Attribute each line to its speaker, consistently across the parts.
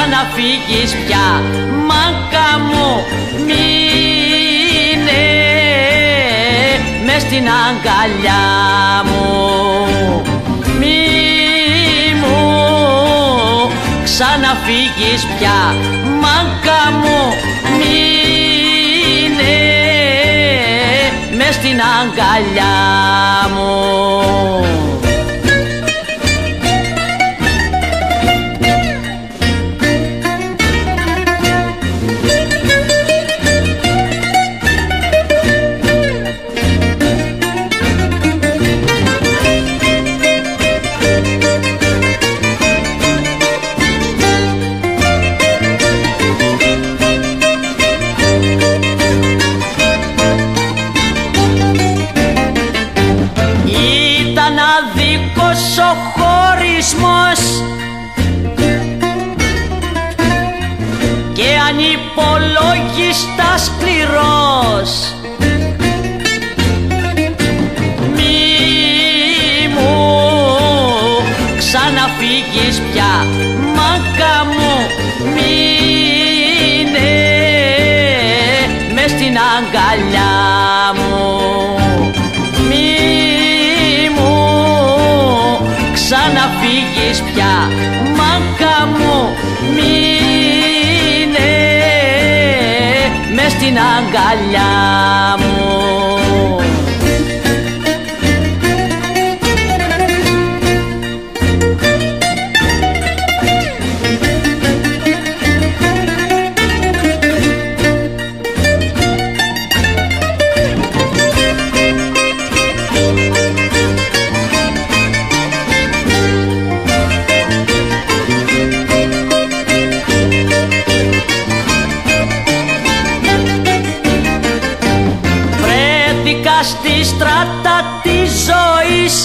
Speaker 1: ξαναφύγεις πια, μάκα μου, μείνε μες στην αγκαλιά μου. Μη μου ξαναφύγεις πια, μάκα μου, μείνε μες στην αγκαλιά μου. Αδίκος ο χωρισμός και ανυπολόγιστα σκληρός. Μη μου ξαναφύγεις πια, μάκα μου, μείνε μες στην αγκαλιά μου. Ξαναφύγεις πια, μάκα μου, μείνε μες στην αγκαλιά μου. Στη στράτα της ζωής,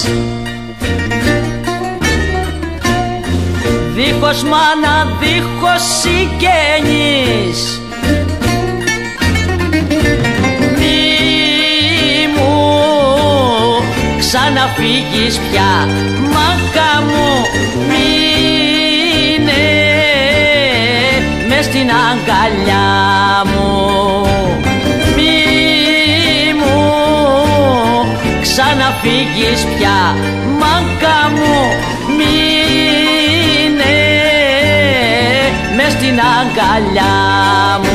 Speaker 1: δίχως μάνα, δίχως συγγενείς. Μη μου ξαναφύγεις πια, μάκα μου, μείνε μες στην αγκαλιά μου. Ξαναφύγεις πια, μάκα μου, μείνε μες στην αγκαλιά μου.